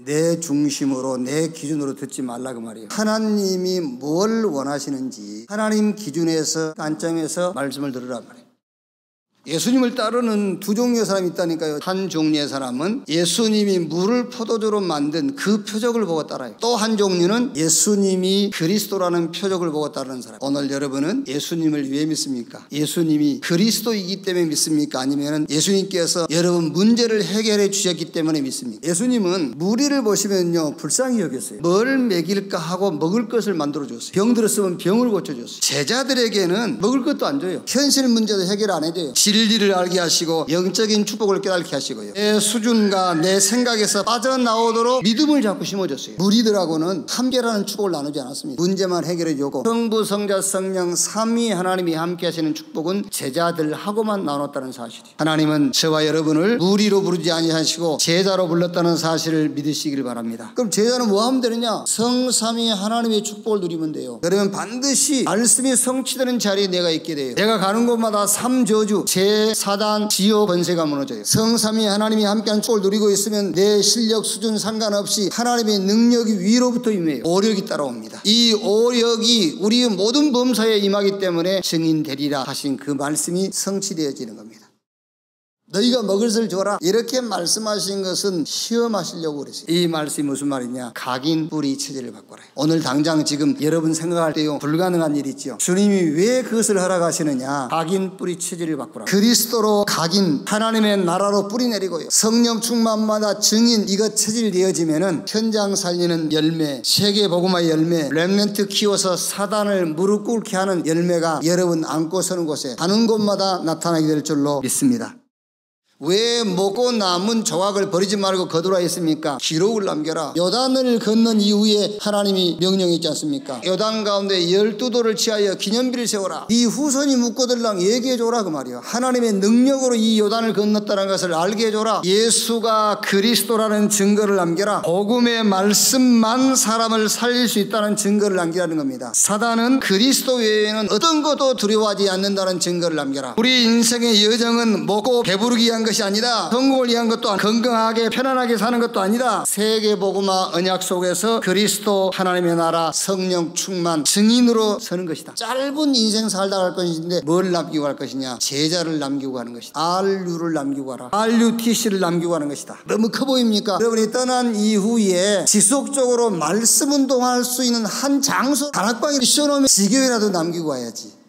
내 중심으로 내 기준으로 듣지 말라 그 말이에요. 하나님이 뭘 원하시는지 하나님 기준에서 관점에서 말씀을 들으란 말이에요. 예수님을 따르는 두 종류의 사람이 있다니까요. 한 종류의 사람은 예수님이 물을 포도주로 만든 그 표적을 보고 따라요. 또 한 종류는 예수님이 그리스도라는 표적을 보고 따르는 사람. 오늘 여러분은 예수님을 왜 믿습니까? 예수님이 그리스도이기 때문에 믿습니까? 아니면 예수님께서 여러분 문제를 해결해 주셨기 때문에 믿습니까? 예수님은 무리를 보시면요 불쌍히 여겼어요. 뭘 먹일까 하고 먹을 것을 만들어 줬어요. 병 들었으면 병을 고쳐줬어요. 제자들에게는 먹을 것도 안 줘요. 현실 문제도 해결 안 해줘요. 진리를 알게 하시고 영적인 축복을 깨닫게 하시고요. 내 수준과 내 생각에서 빠져나오도록 믿음을 자꾸 심어줬어요. 무리들하고는 함께라는 축복을 나누지 않았습니다. 문제만 해결해 주고 성부, 성자, 성령 삼위 하나님이 함께 하시는 축복은 제자들하고만 나눴다는 사실이에요. 하나님은 저와 여러분을 무리로 부르지 아니하시고 제자로 불렀다는 사실을 믿으시길 바랍니다. 그럼 제자는 뭐 하면 되느냐? 성삼위 하나님의 축복을 누리면 돼요. 그러면 반드시 말씀이 성취되는 자리에 내가 있게 돼요. 내가 가는 곳마다 삼저주 사단, 지옥 권세가 무너져요. 성삼위 하나님이 함께한 축복을 누리고 있으면 내 실력 수준 상관없이 하나님의 능력이 위로부터 임해요. 오력이 따라옵니다. 이 오력이 우리 모든 범사에 임하기 때문에 증인되리라 하신 그 말씀이 성취되어지는 겁니다. 너희가 먹을 것을 줘라 이렇게 말씀하신 것은 시험하시려고 그랬어요. 이 말씀이 무슨 말이냐? 각인 뿌리 체질을 바꿔라. 오늘 당장 지금 여러분 생각할 때요 불가능한 일이 있죠. 주님이 왜 그것을 허락하시느냐? 각인 뿌리 체질을 바꾸라. 그리스도로 각인 하나님의 나라로 뿌리 내리고요 성령 충만마다 증인 이것 체질 되어지면은 현장 살리는 열매, 세계 복음화의 열매, 렘넌트 키워서 사단을 무릎 꿇게 하는 열매가 여러분 안고 서는 곳에 가는 곳마다 나타나게 될 줄로 믿습니다. 왜 먹고 남은 조각을 버리지 말고 거두라 했습니까? 기록을 남겨라. 요단을 건넌 이후에 하나님이 명령했지 않습니까? 요단 가운데 12돌을 취하여 기념비를 세워라. 네 후손이 묻고들랑 얘기해줘라 그 말이에요. 하나님의 능력으로 이 요단을 건넜다는 것을 알게 해줘라. 예수가 그리스도라는 증거를 남겨라. 복음의 말씀만 사람을 살릴 수 있다는 증거를 남기라는 겁니다. 사단은 그리스도 외에는 어떤 것도 두려워하지 않는다는 증거를 남겨라. 우리 인생의 여정은 먹고 배부르기 위한 것이 아니다. 성공을 위한 것도 아니다. 건강하게 편안하게 사는 것도 아니다. 세계 복음화 언약 속에서 그리스도 하나님의 나라 성령 충만 증인으로 서는 것이다. 짧은 인생 살다 갈 것인데 뭘 남기고 갈 것이냐? 제자를 남기고 가는 것이다. RU를 남기고 가라. RUTC를 남기고 가는 것이다. 너무 커 보입니까? 여러분이 떠난 이후에 지속적으로 말씀 운동할 수 있는 한 장소 다락방에 씌워놓으면 지교회라도 남기고 가야지.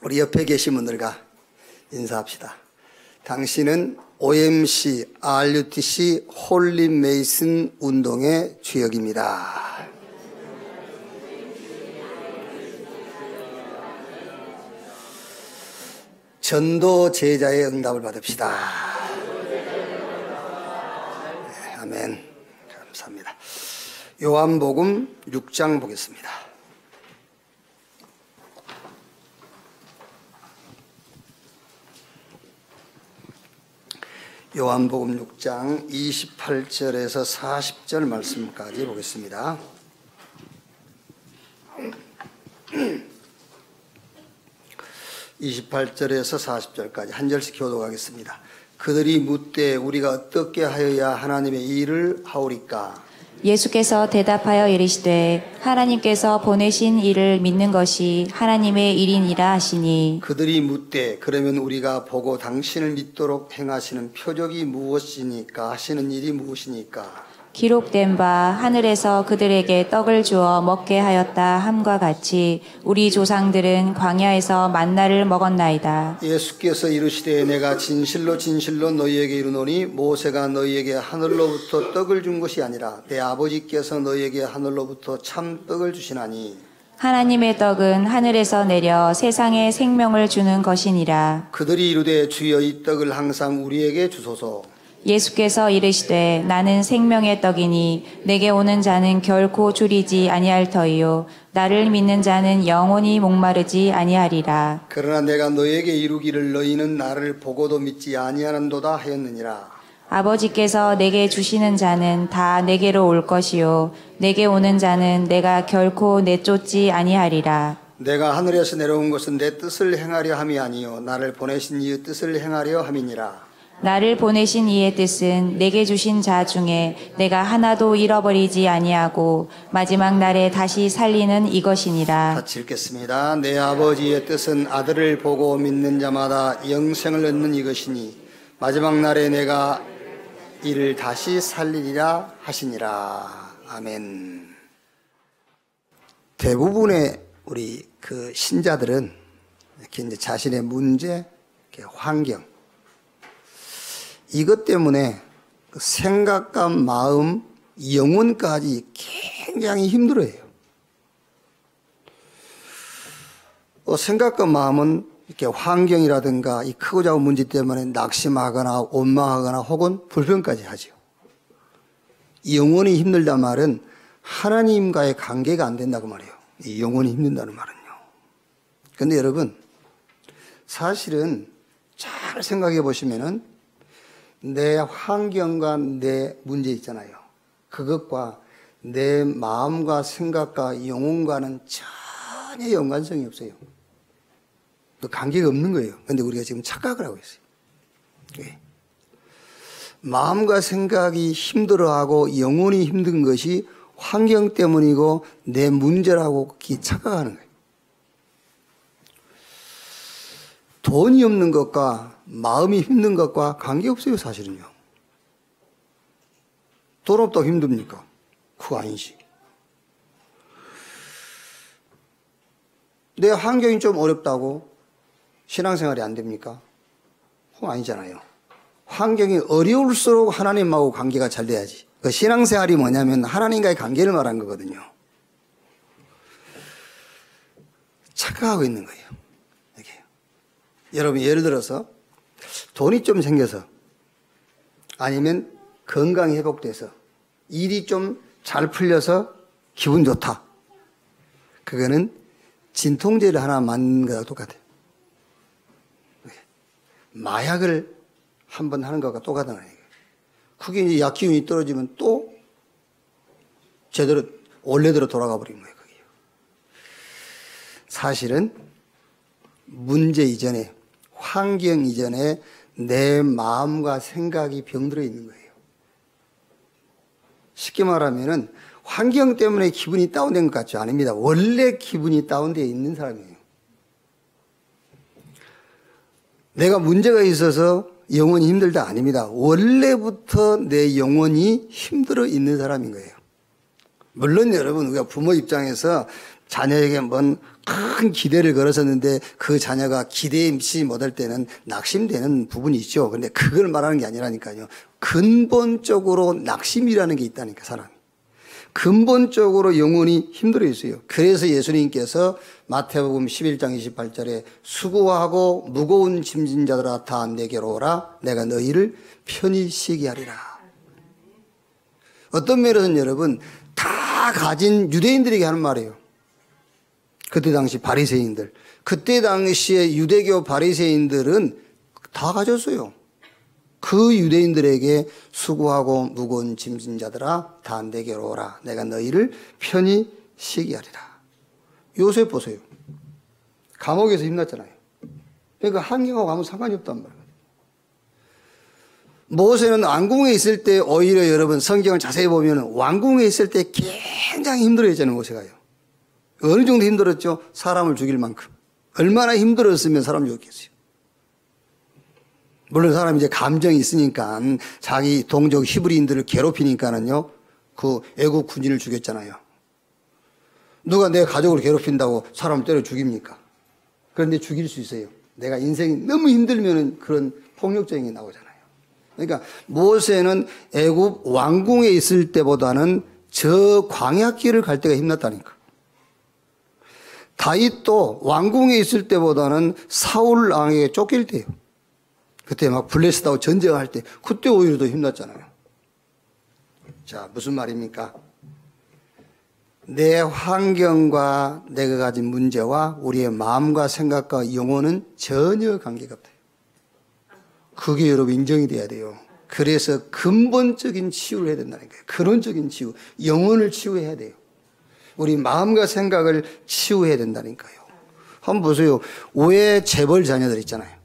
우리 옆에 계신 분들과 인사합시다. 당신은 OMC, RUTC, 홀리 메이슨 운동의 주역입니다. 전도 제자의 응답을 받읍시다. 네, 아멘. 감사합니다. 요한복음 6장 보겠습니다. 요한복음 6장 28절에서 40절 말씀까지 보겠습니다. (28절에서) (40절까지) 한 절씩 교독하겠습니다. 그들이 묻되 우리가 어떻게 하여야 하나님의 일을 하오리까? 예수께서 대답하여 이르시되 하나님께서 보내신 이를 믿는 것이 하나님의 일이니라 하시니. 그들이 묻되 그러면 우리가 보고 당신을 믿도록 행하시는 표적이 무엇이니까? 하시는 일이 무엇이니까? 기록된 바 하늘에서 그들에게 떡을 주어 먹게 하였다 함과 같이 우리 조상들은 광야에서 만나를 먹었나이다. 예수께서 이르시되 내가 진실로 진실로 너희에게 이르노니 모세가 너희에게 하늘로부터 떡을 준 것이 아니라 내 아버지께서 너희에게 하늘로부터 참 떡을 주시나니. 하나님의 떡은 하늘에서 내려 세상에 생명을 주는 것이니라. 그들이 이르되 주여 이 떡을 항상 우리에게 주소서. 예수께서 이르시되 나는 생명의 떡이니 내게 오는 자는 결코 줄이지 아니할 터이요 나를 믿는 자는 영원히 목마르지 아니하리라. 그러나 내가 너희에게 이루기를 너희는 나를 보고도 믿지 아니하는도다 하였느니라. 아버지께서 내게 주시는 자는 다 내게로 올 것이요 내게 오는 자는 내가 결코 내쫓지 아니하리라. 내가 하늘에서 내려온 것은 내 뜻을 행하려 함이 아니요 나를 보내신 이의 뜻을 행하려 함이니라. 나를 보내신 이의 뜻은 내게 주신 자 중에 내가 하나도 잃어버리지 아니하고 마지막 날에 다시 살리는 이것이니라. 같이 읽겠습니다. 내 아버지의 뜻은 아들을 보고 믿는 자마다 영생을 얻는 이것이니 마지막 날에 내가 이를 다시 살리리라 하시니라. 아멘. 대부분의 우리 그 신자들은 이렇게 이제 자신의 문제, 환경, 이것 때문에 생각과 마음, 영혼까지 굉장히 힘들어해요. 생각과 마음은 이렇게 환경이라든가 이 크고 작은 문제 때문에 낙심하거나 원망하거나 혹은 불평까지 하죠. 영혼이 힘들단 말은 하나님과의 관계가 안 된다고 말해요. 이 영혼이 힘든다는 말은요. 그런데 여러분, 사실은 잘 생각해 보시면은 내 환경과 내 문제 있잖아요. 그것과 내 마음과 생각과 영혼과는 전혀 연관성이 없어요. 그 관계가 없는 거예요. 그런데 우리가 지금 착각을 하고 있어요. 왜? 마음과 생각이 힘들어하고 영혼이 힘든 것이 환경 때문이고 내 문제라고 착각하는 거예요. 돈이 없는 것과 마음이 힘든 것과 관계없어요, 사실은요. 돈 없다고 힘듭니까? 그거 아니지. 내 환경이 좀 어렵다고 신앙생활이 안 됩니까? 그거 아니잖아요. 환경이 어려울수록 하나님하고 관계가 잘 돼야지. 그 신앙생활이 뭐냐면 하나님과의 관계를 말한 거거든요. 착각하고 있는 거예요. 이렇게. 여러분, 예를 들어서 돈이 좀 생겨서 아니면 건강이 회복돼서 일이 좀 잘 풀려서 기분 좋다. 그거는 진통제를 하나 맞는 거랑 똑같아요. 마약을 한번 하는 것과 똑같다는 얘기예요. 그게 이제 약 기운이 떨어지면 또 제대로 원래대로 돌아가 버린 거예요. 그게요. 사실은 문제 이전에, 환경 이전에 내 마음과 생각이 병들어 있는 거예요. 쉽게 말하면은 환경 때문에 기분이 다운된 것 같죠? 아닙니다. 원래 기분이 다운되어 있는 사람이에요. 내가 문제가 있어서 영혼이 힘들다 아닙니다. 원래부터 내 영혼이 힘들어 있는 사람인 거예요. 물론 여러분 우리가 부모 입장에서 자녀에게 뭔 큰 기대를 걸었었는데 그 자녀가 기대치 못할 때는 낙심되는 부분이 있죠. 그런데 그걸 말하는 게 아니라니까요. 근본적으로 낙심이라는 게 있다니까 사람이. 근본적으로 영혼이 힘들어 있어요. 그래서 예수님께서 마태복음 11장 28절에 수고하고 무거운 짐진 자들아 다 내게로 오라 내가 너희를 편히 쉬게 하리라. 어떤 면에서는 여러분 다 가진 유대인들에게 하는 말이에요. 그때 당시 바리새인들. 그때 당시에 유대교 바리새인들은 다 가졌어요. 그 유대인들에게 수고하고 무거운 짐진 자들아 다 내게로 오라 내가 너희를 편히 쉬게 하리라. 요셉 보세요. 감옥에서 힘났잖아요. 그러니까 환경하고 아무 상관이 없단 말이에요. 모세는 왕궁에 있을 때 오히려 여러분 성경을 자세히 보면 왕궁에 있을 때 굉장히 힘들어했잖아요. 모세가요. 어느 정도 힘들었죠? 사람을 죽일 만큼. 얼마나 힘들었으면 사람을 죽였겠어요. 물론 사람이 이제 감정이 있으니까 자기 동족 히브리인들을 괴롭히니까는요, 그 애국 군인을 죽였잖아요. 누가 내 가족을 괴롭힌다고 사람을 때려 죽입니까? 그런데 죽일 수 있어요. 내가 인생이 너무 힘들면은 그런 폭력적인 게 나오잖아요. 그러니까 모세는 애굽 왕궁에 있을 때보다는 저 광야길을 갈 때가 힘났다니까. 다윗도 왕궁에 있을 때보다는 사울 왕에게 쫓길 때요. 그때 막 블레셋하고 전쟁할 때 그때 오히려 더 힘났잖아요. 자, 무슨 말입니까? 내 환경과 내가 가진 문제와 우리의 마음과 생각과 영혼은 전혀 관계가 없다. 그게 여러분 인정이 돼야 돼요. 그래서 근본적인 치유를 해야 된다는 거예요. 근원적인 치유, 영혼을 치유해야 돼요. 우리 마음과 생각을 치유해야 된다니까요. 한번 보세요. 왜 재벌 자녀들 있잖아요.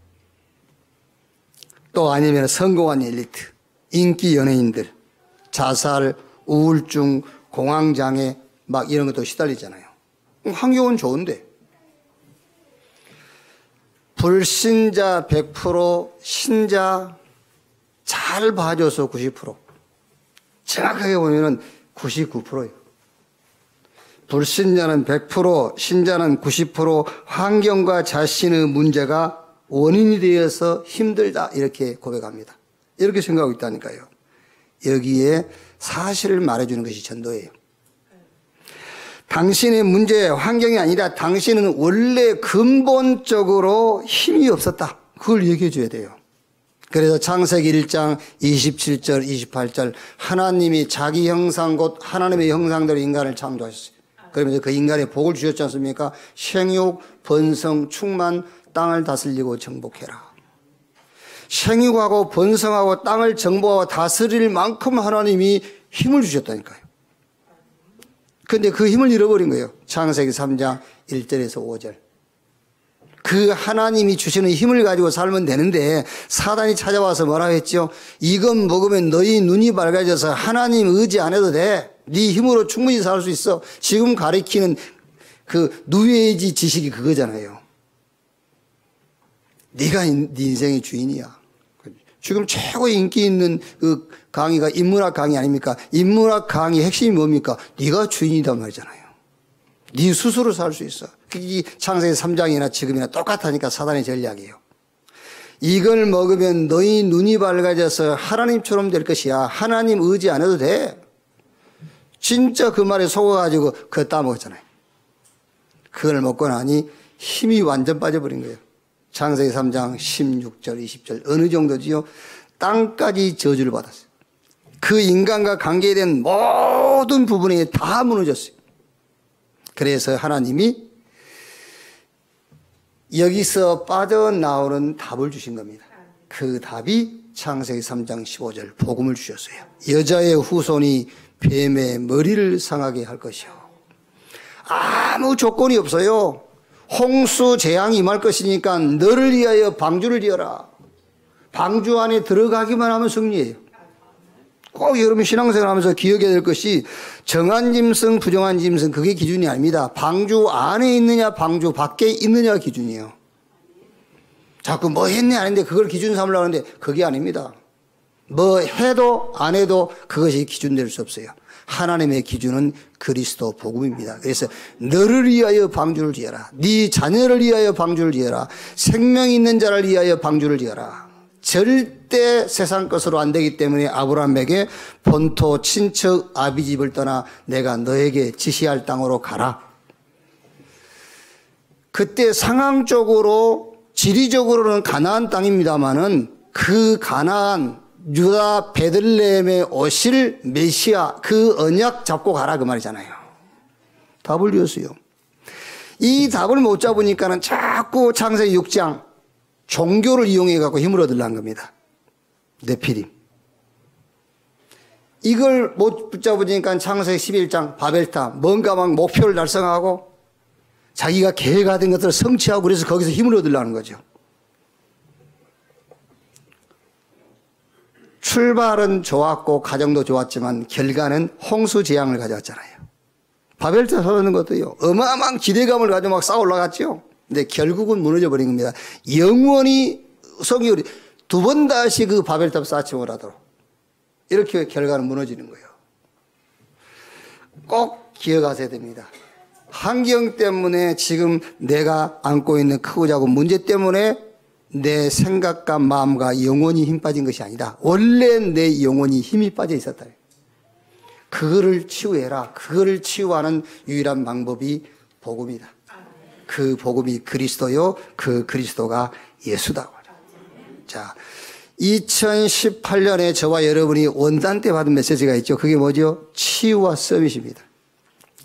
또 아니면 성공한 엘리트, 인기 연예인들, 자살, 우울증, 공황장애 막 이런 것도 시달리잖아요. 환경은 좋은데 불신자 100%, 신자 잘 봐줘서 90%, 정확하게 보면은 99%예요. 불신자는 100%, 신자는 90%, 환경과 자신의 문제가 원인이 되어서 힘들다 이렇게 고백합니다. 이렇게 생각하고 있다니까요. 여기에 사실을 말해주는 것이 전도예요. 당신의 문제, 환경이 아니라 당신은 원래 근본적으로 힘이 없었다. 그걸 얘기해 줘야 돼요. 그래서 창세기 1장 27절, 28절 하나님이 자기 형상 곧 하나님의 형상대로 인간을 창조하셨어요. 그러면서 그 인간에 복을 주셨지 않습니까? 생육, 번성, 충만, 땅을 다스리고 정복해라. 생육하고 번성하고 땅을 정복하고 다스릴 만큼 하나님이 힘을 주셨다니까요. 그런데 그 힘을 잃어버린 거예요. 창세기 3장 1절에서 5절. 그 하나님이 주시는 힘을 가지고 살면 되는데 사단이 찾아와서 뭐라고 했죠? 이건 먹으면 너희 눈이 밝아져서 하나님 의지 안 해도 돼. 네 힘으로 충분히 살 수 있어. 지금 가리키는 그 뉴에이지 지식이 그거잖아요. 네가 네 인생의 주인이야. 지금 최고 인기 있는 그 강의가 인문학 강의 아닙니까? 인문학 강의 핵심이 뭡니까? 네가 주인이단 말이잖아요. 네 스스로 살 수 있어. 이 창세기 3장이나 지금이나 똑같으니까 사단의 전략이에요. 이걸 먹으면 너희 눈이 밝아져서 하나님처럼 될 것이야. 하나님 의지 안 해도 돼. 진짜 그 말에 속아가지고 그거 따먹었잖아요. 그걸 먹고 나니 힘이 완전 빠져버린 거예요. 창세기 3장 16절 20절 어느 정도지요? 땅까지 저주를 받았어요. 그 인간과 관계된 모든 부분이 다 무너졌어요. 그래서 하나님이 여기서 빠져나오는 답을 주신 겁니다. 그 답이 창세기 3장 15절 복음을 주셨어요. 여자의 후손이 뱀의 머리를 상하게 할 것이요. 아무 조건이 없어요. 홍수 재앙이 임할 것이니까 너를 위하여 방주를 지어라. 방주 안에 들어가기만 하면 승리예요. 꼭 여러분 신앙생활 하면서 기억해야 될 것이 정한 짐승, 부정한 짐승 그게 기준이 아닙니다. 방주 안에 있느냐 방주 밖에 있느냐가 기준이에요. 자꾸 뭐 했네 안 했는데 그걸 기준 삼으려고 하는데 그게 아닙니다. 뭐 해도 안 해도 그것이 기준 될 수 없어요. 하나님의 기준은 그리스도 복음입니다. 그래서 너를 위하여 방주를 지어라. 네 자녀를 위하여 방주를 지어라. 생명이 있는 자를 위하여 방주를 지어라. 절대 세상 것으로 안 되기 때문에 아브라함에게 본토 친척 아비집을 떠나 내가 너에게 지시할 땅으로 가라. 그때 상황적으로 지리적으로는 가나안 땅입니다마는 그 가나안 유다 베들레헴에 오실 메시아 그 언약 잡고 가라 그 말이잖아요. 답을 주었어요. 이 답을 못 잡으니까는 자꾸 창세기 6장 종교를 이용해 갖고 힘을 얻으려는 겁니다. 네피림. 이걸 못 붙잡으니까 창세기 11장 바벨탑 뭔가 막 목표를 달성하고 자기가 계획하던 것들을 성취하고 그래서 거기서 힘을 얻으려는 거죠. 출발은 좋았고 가정도 좋았지만 결과는 홍수 재앙을 가져왔잖아요. 바벨탑 세우는 것도요. 어마어마한 기대감을 가지고 막 쌓아 올라갔죠. 근데 결국은 무너져 버린 겁니다. 영원히 성경이 두 번 다시 그 바벨탑 쌓지 못하도록 이렇게 결과는 무너지는 거예요. 꼭 기억하셔야 됩니다. 환경 때문에 지금 내가 안고 있는 크고 작은 문제 때문에 내 생각과 마음과 영혼이 힘 빠진 것이 아니다. 원래 내 영혼이 힘이 빠져 있었다. 그거를 치유해라. 그거를 치유하는 유일한 방법이 복음이다. 그 복음이 그리스도요. 그 그리스도가 예수다. 자, 2018년에 저와 여러분이 원단 때 받은 메시지가 있죠. 그게 뭐죠? 치유와 서밋입니다.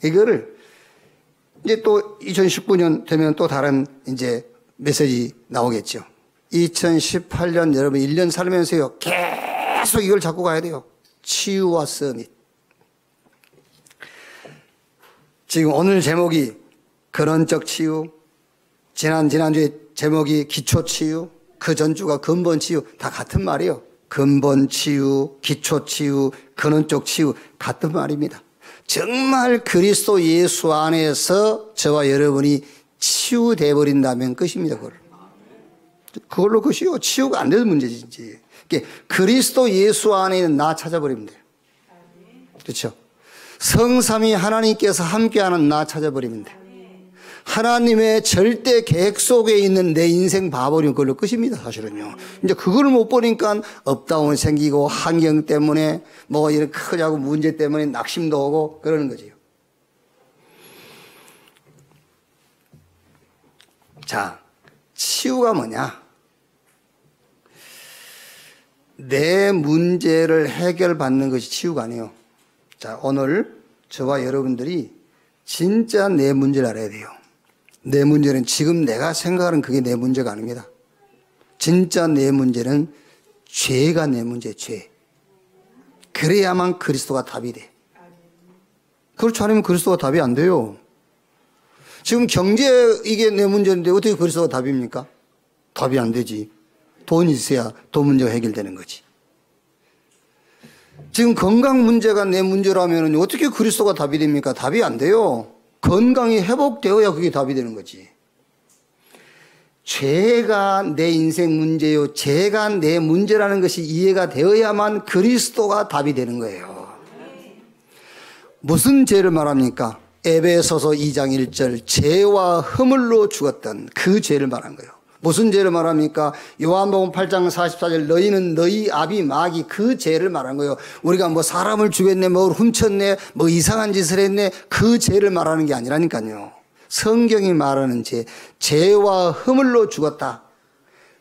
이거를 이제 또 2019년 되면 또 다른 이제 메시지 나오겠죠. 2018년 여러분 1년 살면서요. 계속 이걸 잡고 가야 돼요. 치유와 서밋. 지금 오늘 제목이 근원적 치유, 지난주에 제목이 기초 치유, 그 전주가 근본 치유, 다 같은 말이에요. 근본 치유, 기초 치유, 근원적 치유, 같은 말입니다. 정말 그리스도 예수 안에서 저와 여러분이 치유돼 버린다면 끝입니다. 그걸로 끝이요. 치유가 안 되는 문제지. 그리스도 예수 안에 있는 나 찾아버리면 돼요. 그렇죠? 성삼위 하나님께서 함께하는 나 찾아버리면 돼요. 하나님의 절대 계획 속에 있는 내 인생 봐버리면 그걸로 끝입니다. 사실은요. 이제 그걸 못 보니까 업다운 생기고 환경 때문에 뭐 이런 크자고 문제 때문에 낙심도 오고 그러는 거지요. 자, 치유가 뭐냐? 내 문제를 해결받는 것이 치유가 아니에요. 자, 오늘 저와 여러분들이 진짜 내 문제를 알아야 돼요. 내 문제는 지금 내가 생각하는 그게 내 문제가 아닙니다. 진짜 내 문제는 죄가 내 문제예요. 죄. 그래야만 그리스도가 답이 돼. 그렇지 않으면 그리스도가 답이 안 돼요. 지금 경제 이게 내 문제인데 어떻게 그리스도가 답입니까? 답이 안 되지. 돈이 있어야 돈 문제가 해결되는 거지. 지금 건강 문제가 내 문제라면 어떻게 그리스도가 답이 됩니까? 답이 안 돼요. 건강이 회복되어야 그게 답이 되는 거지. 죄가 내 인생 문제요. 죄가 내 문제라는 것이 이해가 되어야만 그리스도가 답이 되는 거예요. 무슨 죄를 말합니까? 에베소서 2장 1절 죄와 허물로 죽었던 그 죄를 말한 거예요. 무슨 죄를 말합니까? 요한복음 8장 44절 너희는 너희 아비 마귀 그 죄를 말한 거예요. 우리가 뭐 사람을 죽였네, 뭐 훔쳤네, 뭐 이상한 짓을 했네 그 죄를 말하는 게 아니라니까요. 성경이 말하는 죄, 죄와 허물로 죽었다.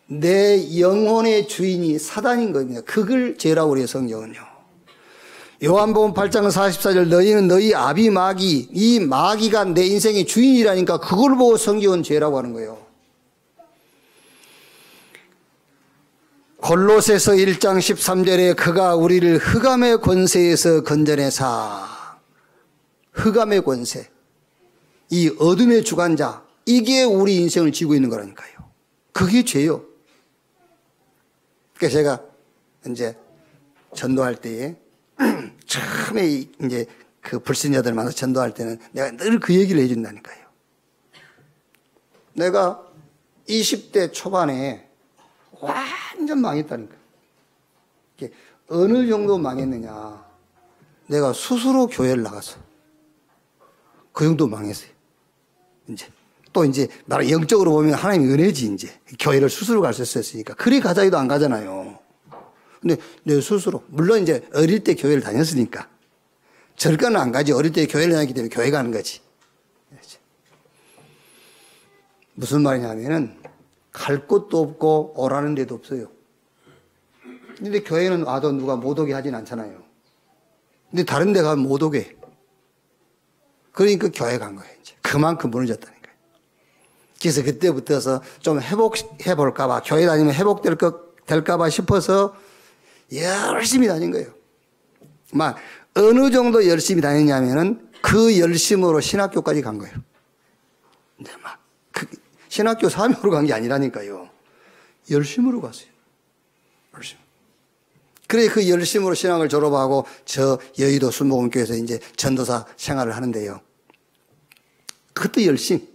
내 영혼의 주인이 사단인 겁니다. 그걸 죄라고 그래요, 성경은요. 요한복음 8장 44절 너희는 너희 아비 마귀, 이 마귀가 내 인생의 주인이라니까 그걸 보고 성경은 죄라고 하는 거예요. 골로새서 1장 13절에 그가 우리를 흑암의 권세에서 건져내사. 흑암의 권세, 이 어둠의 주관자, 이게 우리 인생을 쥐고 있는 거라니까요. 그게 죄요. 그러니까 제가 이제 전도할 때에 처음에 이제 그 불신자들 만나서 전도할 때는 내가 늘 그 얘기를 해준다니까요. 내가 20대 초반에 완전 망했다니까. 어느 정도 망했느냐. 내가 스스로 교회를 나갔어. 그 정도 망했어요. 이제. 또 이제, 나를 영적으로 보면 하나님의 은혜지, 이제. 교회를 스스로 갈 수 있었으니까. 그리 가자 해도 안 가잖아요. 근데 내 스스로. 물론 이제 어릴 때 교회를 다녔으니까. 절간은 안 가지. 어릴 때 교회를 다녔기 때문에 교회 가는 거지. 무슨 말이냐면은, 갈 곳도 없고 오라는 데도 없어요. 근데 교회는 와도 누가 못 오게 하진 않잖아요. 근데 다른 데 가면 못 오게. 그러니까 교회 간 거예요. 이제. 그만큼 무너졌다니까요. 그래서 그때부터서 좀 회복해볼까봐, 교회 다니면 될까봐 싶어서 열심히 다닌 거예요. 막, 어느 정도 열심히 다녔냐면은 그 열심으로 신학교까지 간 거예요. 근데 막, 신학교 사명으로 간 게 아니라니까요. 열심으로 갔어요. 열심. 그래, 그 열심으로 신학을 졸업하고 저 여의도 순복음교회에서 이제 전도사 생활을 하는데요. 그것도 열심.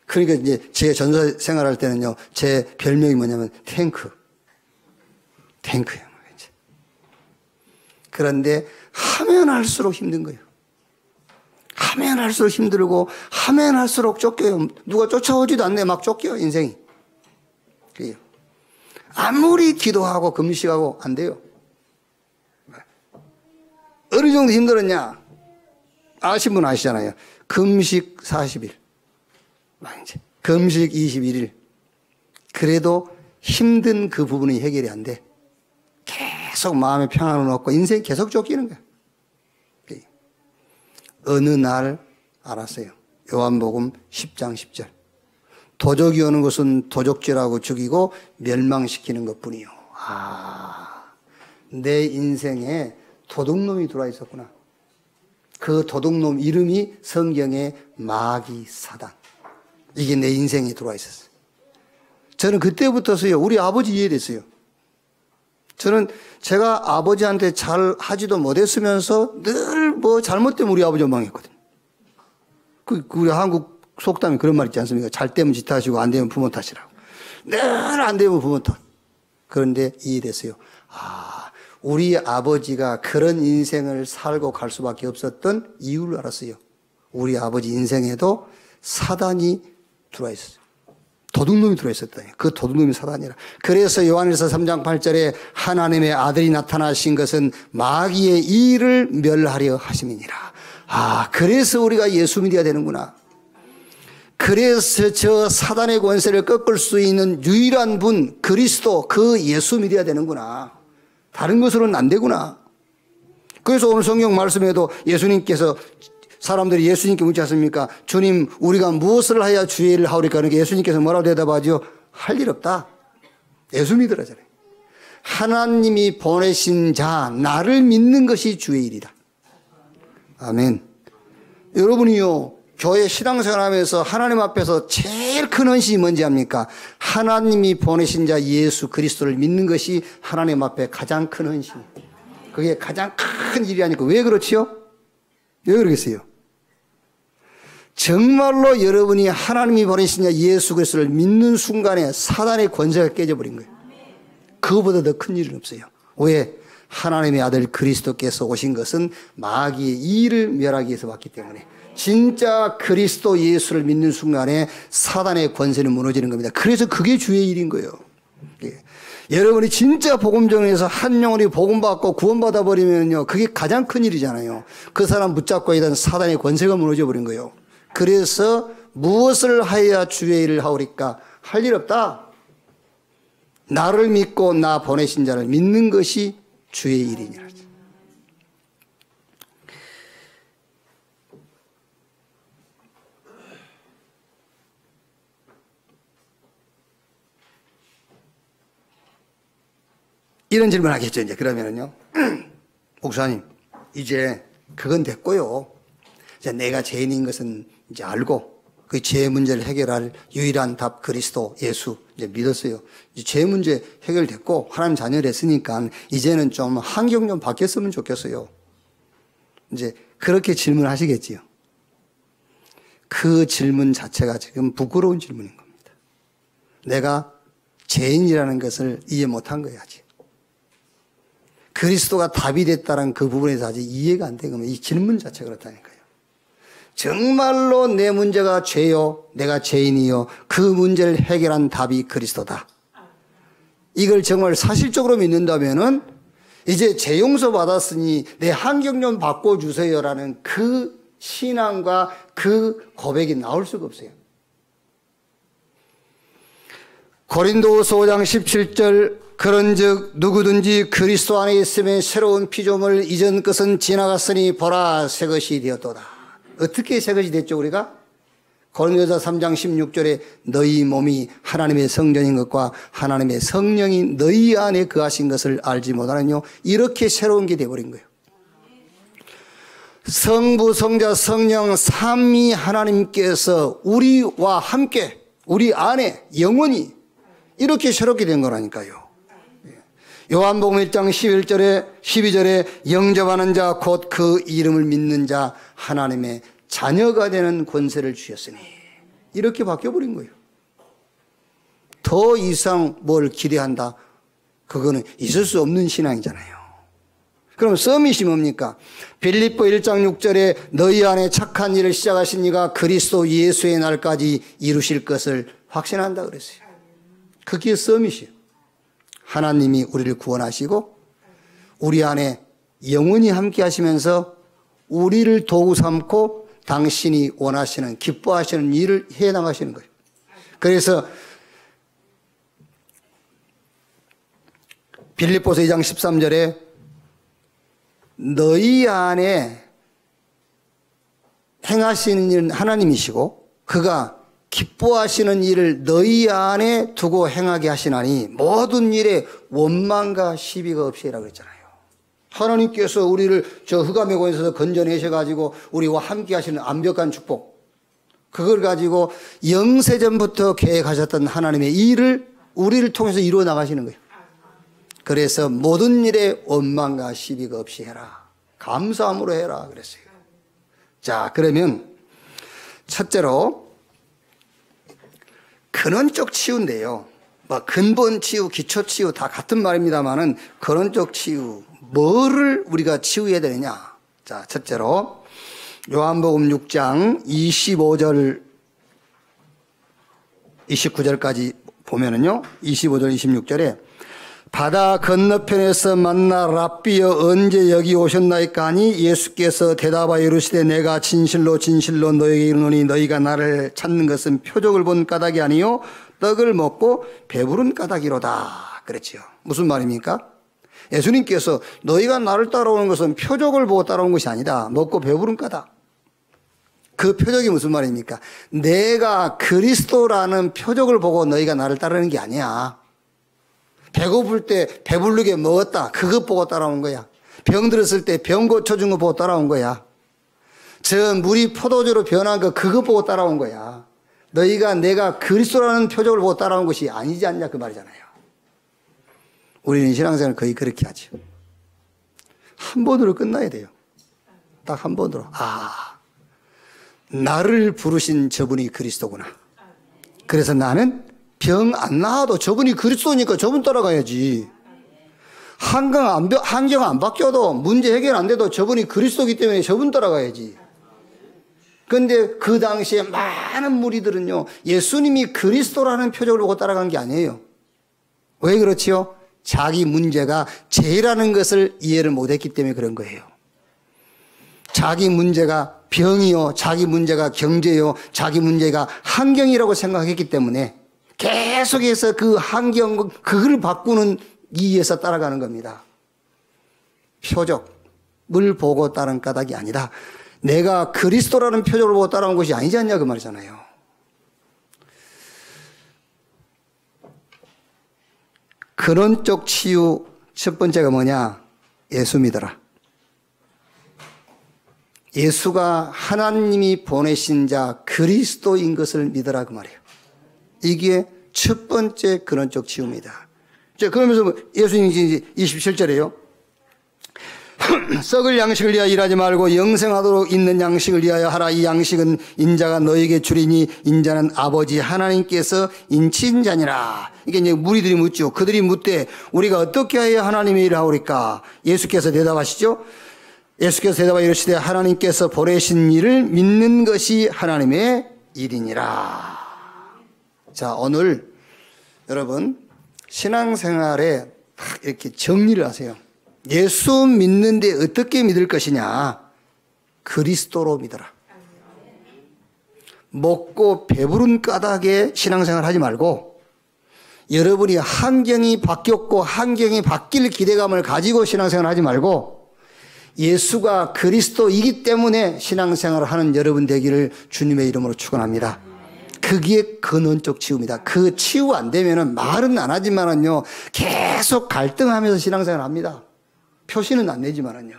그러니까 이제 제 전도사 생활할 때는요, 제 별명이 뭐냐면 탱크예요. 이제. 그런데 하면 할수록 힘든 거예요. 하면 할수록 힘들고 하면 할수록 쫓겨요. 누가 쫓아오지도 않네. 막 쫓겨요, 인생이. 그래요. 아무리 기도하고 금식하고 안 돼요. 어느 정도 힘들었냐? 아신 분 아시잖아요. 금식 40일. 이제 금식 21일. 그래도 힘든 그 부분이 해결이 안 돼. 계속 마음에 평안을 얻고 인생이 계속 쫓기는 거야. 어느 날 알았어요. 요한복음 10장 10절. 도적이 오는 것은 도적질하고 죽이고 멸망시키는 것뿐이요. 내 인생에 도둑놈이 들어와 있었구나. 그 도둑놈 이름이 성경의 마귀 사단. 이게 내 인생에 들어와 있었어요. 저는 그때부터서요, 우리 아버지 이해됐어요. 저는 제가 아버지한테 잘 하지도 못했으면서 늘 뭐 잘못되면 우리 아버지가 망했거든요. 우리 한국 속담에 그런 말 있지 않습니까? 잘 되면 지 탓이고 안 되면 부모 탓이라고. 늘 안 되면 부모 탓. 그런데 이해됐어요. 우리 아버지가 그런 인생을 살고 갈 수밖에 없었던 이유를 알았어요. 우리 아버지 인생에도 사단이 들어와 있었어요. 도둑놈이 들어와 있었다니. 그 도둑놈이 사단이라. 그래서 요한일서 3장 8절에 하나님의 아들이 나타나신 것은 마귀의 일을 멸하려 하심이니라. 그래서 우리가 예수 믿어야 되는구나. 그래서 저 사단의 권세를 꺾을 수 있는 유일한 분 그리스도, 그 예수 믿어야 되는구나. 다른 것으로는 안 되구나. 그래서 오늘 성경 말씀에도 예수님께서, 사람들이 예수님께 묻지 않습니까? 주님, 우리가 무엇을 해야 주의 일을 하오리까? 그러니까 예수님께서 뭐라고 대답하죠? 할 일 없다. 예수 믿으라잖아요. 하나님이 보내신 자, 나를 믿는 것이 주의 일이다. 아멘. 여러분이요, 교회 신앙생활 하면서 하나님 앞에서 제일 큰 헌신이 뭔지 압니까? 하나님이 보내신 자 예수 그리스도를 믿는 것이 하나님 앞에 가장 큰 헌신이에요. 그게 가장 큰 일이라니까. 왜 그렇지요? 왜 그러겠어요? 정말로 여러분이 하나님이 보내신 자 예수 그리스도를 믿는 순간에 사단의 권세가 깨져버린 거예요. 그거보다 더 큰 일은 없어요. 왜? 하나님의 아들 그리스도께서 오신 것은 마귀의 일을 멸하기 위해서 왔기 때문에. 진짜 그리스도 예수를 믿는 순간에 사단의 권세는 무너지는 겁니다. 그래서 그게 주의 일인 거예요. 예. 여러분이 진짜 복음 전에서 한 영혼이 복음 받고 구원받아 버리면요, 그게 가장 큰 일이잖아요. 그 사람 붙잡고 있던 사단의 권세가 무너져 버린 거예요. 그래서 무엇을 하여야 주의 일을 하오리까? 할 일 없다. 나를 믿고 나 보내신 자를 믿는 것이 주의 일이니라. 이런 질문 하겠죠, 이제. 그러면은요, 목사님, 이제 그건 됐고요. 이제 내가 죄인인 것은 이제 알고, 그 죄 문제를 해결할 유일한 답 그리스도 예수 이제 믿었어요. 이제 죄 문제 해결됐고, 하나님 자녀를 했으니까, 이제는 좀 환경 좀 바뀌었으면 좋겠어요. 이제 그렇게 질문하시겠지요. 그 질문 자체가 지금 부끄러운 질문인 겁니다. 내가 죄인이라는 것을 이해 못한 거야, 아직. 그리스도가 답이 됐다는 그 부분에서 아직 이해가 안 되면 이 질문 자체가 그렇다니까요. 정말로 내 문제가 죄요, 내가 죄인이요, 그 문제를 해결한 답이 그리스도다. 이걸 정말 사실적으로 믿는다면은 이제 죄 용서 받았으니 내 환경 좀 바꿔주세요라는 그 신앙과 그 고백이 나올 수가 없어요. 고린도후서 5장 17절 그런즉 누구든지 그리스도 안에 있으면 새로운 피조물 이전 것은 지나갔으니 보라 새 것이 되었도다. 어떻게 새 것이 됐죠 우리가? 고린도서 3장 16절에 너희 몸이 하나님의 성전인 것과 하나님의 성령이 너희 안에 거하신 것을 알지 못하느뇨. 이렇게 새로운 게 되어버린 거예요. 성부, 성자, 성령 삼위 하나님께서 우리와 함께 우리 안에 영원히 이렇게 새롭게 된 거라니까요. 요한복음 1장 11절에 12절에 영접하는 자 곧 그 이름을 믿는 자 하나님의 자녀가 되는 권세를 주셨으니 이렇게 바뀌어버린 거예요. 더 이상 뭘 기대한다? 그거는 있을 수 없는 신앙이잖아요. 그럼 서밋이 뭡니까? 빌립보 1장 6절에 너희 안에 착한 일을 시작하신 이가 그리스도 예수의 날까지 이루실 것을 확신한다 그랬어요. 그게 서밋이에요. 하나님이 우리를 구원하시고 우리 안에 영원히 함께 하시면서 우리를 도구 삼고 당신이 원하시는 기뻐하시는 일을 해나가시는 거예요. 그래서 빌립보서 2장 13절에 너희 안에 행하시는 일은 하나님이시고 그가 기뻐하시는 일을 너희 안에 두고 행하게 하시나니 모든 일에 원망과 시비가 없이 해라 그랬잖아요. 하나님께서 우리를 저 흑암의 권에서 건져내셔가지고 우리와 함께 하시는 완벽한 축복, 그걸 가지고 영세전부터 계획하셨던 하나님의 일을 우리를 통해서 이루어 나가시는 거예요. 그래서 모든 일에 원망과 시비가 없이 해라, 감사함으로 해라 그랬어요. 자, 그러면 첫째로 근원적 치유인데요. 뭐 근본 치유, 기초 치유 다 같은 말입니다만은 근원적 치유, 뭐를 우리가 치유해야 되느냐? 자, 첫째로 요한복음 6장 25절 29절까지 보면은요. 25절 26절에 바다 건너편에서 만나 랍비여 언제 여기 오셨나이까 하니 예수께서 대답하여 이르시되 내가 진실로 진실로 너에게 이르노니 너희가 나를 찾는 것은 표적을 본 까닭이 아니요 떡을 먹고 배부른 까닭이로다 그랬지요. 무슨 말입니까? 예수님께서 너희가 나를 따라오는 것은 표적을 보고 따라온 것이 아니다. 먹고 배부른 까닭. 그 표적이 무슨 말입니까? 내가 그리스도라는 표적을 보고 너희가 나를 따르는 게 아니야. 배고플 때 배부르게 먹었다. 그것 보고 따라온 거야. 병 들었을 때 병 고쳐준 거 보고 따라온 거야. 저 물이 포도주로 변한 거 그것 보고 따라온 거야. 너희가 내가 그리스도라는 표적을 보고 따라온 것이 아니지 않냐 그 말이잖아요. 우리는 신앙생활을 거의 그렇게 하죠. 한 번으로 끝나야 돼요. 딱 한 번으로. 아, 나를 부르신 저분이 그리스도구나. 그래서 나는 병 안 나와도 저분이 그리스도니까 저분 따라가야지. 환경 안 바뀌어도 문제 해결 안 돼도 저분이 그리스도이기 때문에 저분 따라가야지. 그런데 그 당시에 많은 무리들은요, 예수님이 그리스도라는 표적을 보고 따라간 게 아니에요. 왜 그렇지요? 자기 문제가 죄라는 것을 이해를 못했기 때문에 그런 거예요. 자기 문제가 병이요, 자기 문제가 경제요, 자기 문제가 환경이라고 생각했기 때문에 계속해서 그 환경, 그걸 바꾸는 이유에서 따라가는 겁니다. 표적을 보고 따른 까닭이 아니다. 내가 그리스도라는 표적을 보고 따라온 것이 아니지 않냐 그 말이잖아요. 근원적 치유 첫 번째가 뭐냐? 예수 믿어라. 예수가 하나님이 보내신 자 그리스도인 것을 믿어라 그 말이에요. 이게 첫 번째 근원적 치유입니다. 자, 그러면서 예수님이 27절에요. 썩을 양식을 위하여 일하지 말고 영생하도록 있는 양식을 위하여 하라. 이 양식은 인자가 너에게 주리니 인자는 아버지 하나님께서 인치신 자니라. 이게 이제 무리들이 묻죠. 그들이 묻되 우리가 어떻게 하여 하나님의 일을 하오리까? 예수께서 대답하시죠. 예수께서 대답하여 이르시되 하나님께서 보내신 일을 믿는 것이 하나님의 일이니라. 자, 오늘 여러분 신앙생활에 이렇게 정리를 하세요. 예수 믿는데 어떻게 믿을 것이냐? 그리스도로 믿어라. 먹고 배부른 까닭에 신앙생활 하지 말고 여러분이 환경이 바뀌었고 환경이 바뀔 기대감을 가지고 신앙생활 하지 말고 예수가 그리스도이기 때문에 신앙생활을 하는 여러분 되기를 주님의 이름으로 축원합니다. 그게 근원적 치유입니다. 그 치유 안 되면은 말은 안 하지만은요 계속 갈등하면서 신앙생활 합니다. 표시는 안 내지만은요.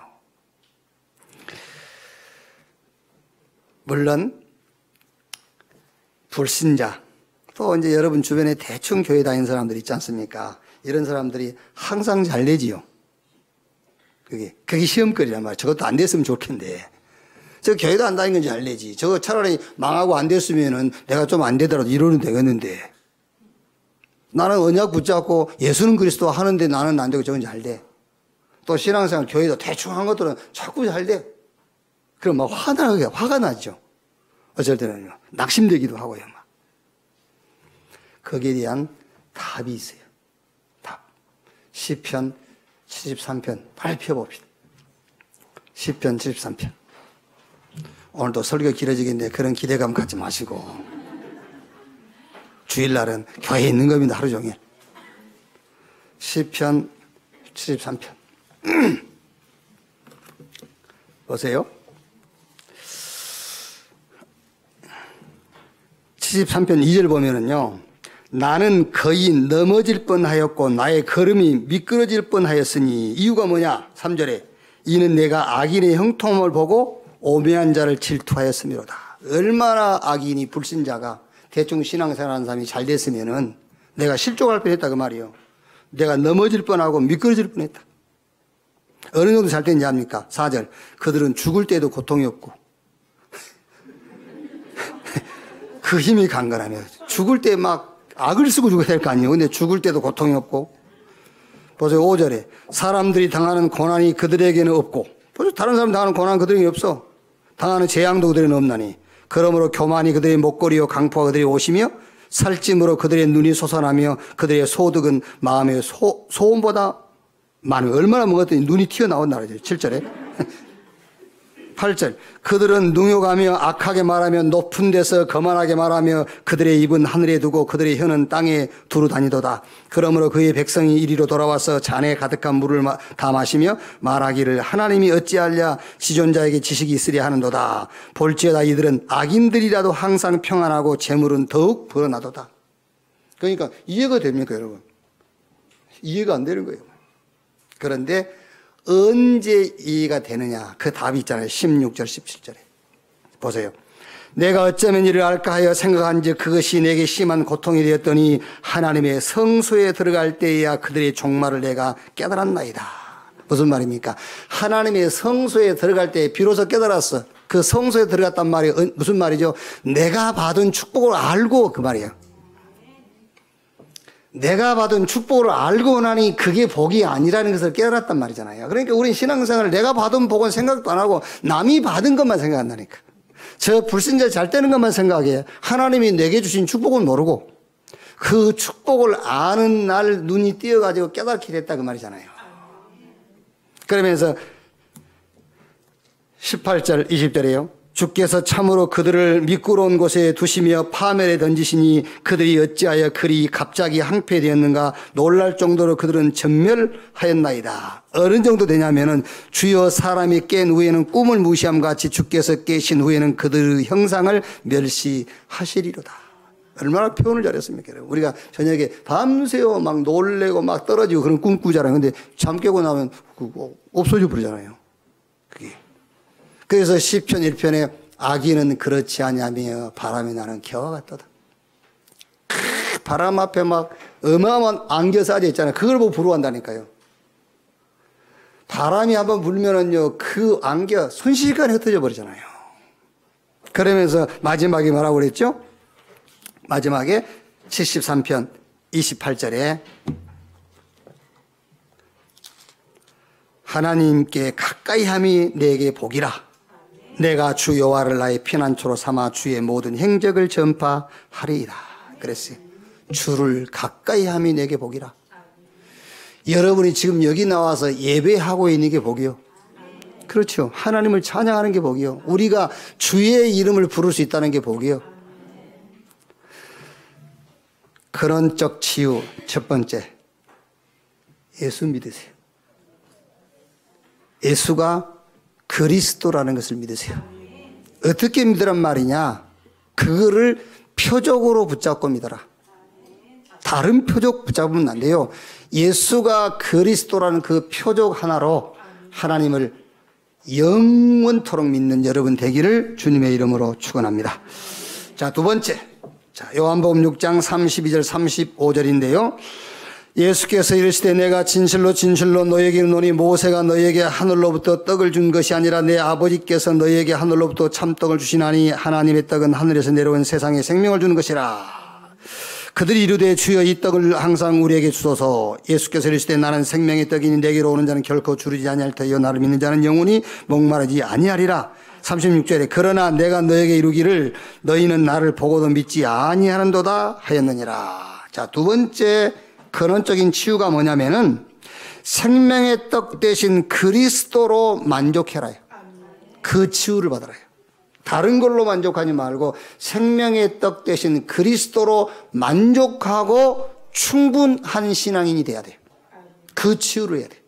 물론 불신자 또 이제 여러분 주변에 대충 교회 다니는 사람들 있지 않습니까? 이런 사람들이 항상 잘 되지요. 그게 시험거리란 말이에요. 저것도 안 됐으면 좋겠는데. 저 교회도 안 다니는 건 잘 되지. 저거 차라리 망하고 안 됐으면은 내가 좀 안 되더라도 이러면 되겠는데. 나는 언약 붙잡고 예수는 그리스도 하는데 나는 안 되고 저건 잘 돼. 또 신앙생활 교회도 대충 한 것들은 자꾸 잘 돼. 그럼 막 화가 나죠. 어쩔 때는요. 낙심되기도 하고요. 막. 거기에 대한 답이 있어요. 답. 시편 73편 발표봅시다. 시편 73편. 오늘도 설교 길어지겠는데 그런 기대감 갖지 마시고 주일날은 교회에 있는 겁니다. 하루 종일. 시편 73편 보세요. 73편 2절 보면은요. 나는 거의 넘어질 뻔하였고 나의 걸음이 미끄러질 뻔하였으니 이유가 뭐냐? 3절에 이는 내가 악인의 형통함을 보고 오매한 자를 질투하였음이로다. 얼마나 악인이 불신자가 대충 신앙생활하는 사람이 잘 됐으면은 내가 실족할 뻔했다 그 말이에요. 내가 넘어질 뻔하고 미끄러질 뻔했다. 어느 정도 잘 됐는지 압니까? 4절 그들은 죽을 때도 고통이 없고 그 힘이 강건하며 죽을 때 막 악을 쓰고 죽어야 될 거 아니에요. 근데 죽을 때도 고통이 없고. 보세요. 5절에 사람들이 당하는 고난이 그들에게는 없고. 보세요. 다른 사람 당하는 고난 그들에게 없어. 당하는 재앙도 그들에게는 없나니. 그러므로 교만이 그들의 목걸이요 강포가 그들의 옷이며 살찜으로 그들의 눈이 솟아나며 그들의 소득은 마음의 소음보다 많으며 얼마나 먹었더니 눈이 튀어나온다 그러죠. 7절에. 8절 그들은 능욕하며 악하게 말하며 높은 데서 거만하게 말하며 그들의 입은 하늘에 두고 그들의 혀는 땅에 두루 다니도다. 그러므로 그의 백성이 이리로 돌아와서 잔에 가득한 물을 다 마시며 말하기를 하나님이 어찌하랴 지존자에게 지식이 있으랴 하는도다. 볼지어다 이들은 악인들이라도 항상 평안하고 재물은 더욱 불어나도다. 그러니까 이해가 됩니까 여러분? 이해가 안 되는 거예요. 그런데 언제 이해가 되느냐? 그 답이 있잖아요. 16절, 17절에. 보세요. 내가 어쩌면 이를 알까 하여 생각한즉 그것이 내게 심한 고통이 되었더니 하나님의 성소에 들어갈 때에야 그들의 종말을 내가 깨달았나이다. 무슨 말입니까? 하나님의 성소에 들어갈 때 비로소 깨달았어. 그 성소에 들어갔단 말이 무슨 말이죠? 내가 받은 축복을 알고 그 말이에요. 내가 받은 축복을 알고 나니 그게 복이 아니라는 것을 깨달았단 말이잖아요. 그러니까 우리 신앙생활을 내가 받은 복은 생각도 안 하고 남이 받은 것만 생각한다니까. 저 불신자 잘 되는 것만 생각해. 하나님이 내게 주신 축복은 모르고 그 축복을 아는 날 눈이 띄어가지고 깨닫게 됐다 그 말이잖아요. 그러면서 18절 20절에요. 주께서 참으로 그들을 미끄러운 곳에 두시며 파멸에 던지시니 그들이 어찌하여 그리 갑자기 항폐되었는가 놀랄 정도로 그들은 전멸하였나이다. 어느 정도 되냐면은 주여 사람이 깬 후에는 꿈을 무시함 같이 주께서 깨신 후에는 그들의 형상을 멸시하시리로다. 얼마나 표현을 잘했습니까? 우리가 저녁에 밤새워 막 놀래고 막 떨어지고 그런 꿈 꾸잖아요. 근데 잠 깨고 나면 없어져 버리잖아요. 그게. 그래서 시편 1편에 악인은 그렇지 아니하며 바람이 나는 겨와 같도다. 바람 앞에 막 어마어마한 안개사지 있잖아요. 그걸 보고 부러워한다니까요. 바람이 한번 불면은요, 그 안개가 순식간에 흩어져 버리잖아요. 그러면서 마지막에 뭐라고 그랬죠? 마지막에 73편 28절에 하나님께 가까이함이 내게 복이라. 내가 주 여호와를 나의 피난처로 삼아 주의 모든 행적을 전파하리이다. 그랬어요. 주를 가까이함이 내게 복이라. 여러분이 지금 여기 나와서 예배하고 있는 게 복이요. 그렇죠. 하나님을 찬양하는 게 복이요. 우리가 주의 이름을 부를 수 있다는 게 복이요. 근원적 치유 첫 번째, 예수 믿으세요. 예수가 그리스도라는 것을 믿으세요. 어떻게 믿으란 말이냐? 그거를 표적으로 붙잡고 믿어라. 다른 표적 붙잡으면 안 돼요. 예수가 그리스도라는 그 표적 하나로 하나님을 영원토록 믿는 여러분 되기를 주님의 이름으로 축원합니다. 자, 두 번째. 자, 요한복음 6장 32절 35절인데요. 예수께서 이르시되 내가 진실로 진실로 너희에게 이르노니 모세가 너희에게 하늘로부터 떡을 준 것이 아니라 내 아버지께서 너희에게 하늘로부터 참떡을 주시나니 하나님의 떡은 하늘에서 내려온 세상에 생명을 주는 것이라. 그들이 이르되 주여 이 떡을 항상 우리에게 주소서. 예수께서 이르시되 나는 생명의 떡이니 내게로 오는 자는 결코 주르지 아니할 터이요 나를 믿는 자는 영원히 목마르지 아니하리라. 36절에 그러나 내가 너에게 이루기를 너희는 나를 보고도 믿지 아니하는도다 하였느니라. 자, 두 번째 근원적인 치유가 뭐냐면은 생명의 떡 대신 그리스도로 만족해라요. 그 치유를 받아라요. 다른 걸로 만족하지 말고 생명의 떡 대신 그리스도로 만족하고 충분한 신앙인이 돼야 돼요. 그 치유를 해야 돼요.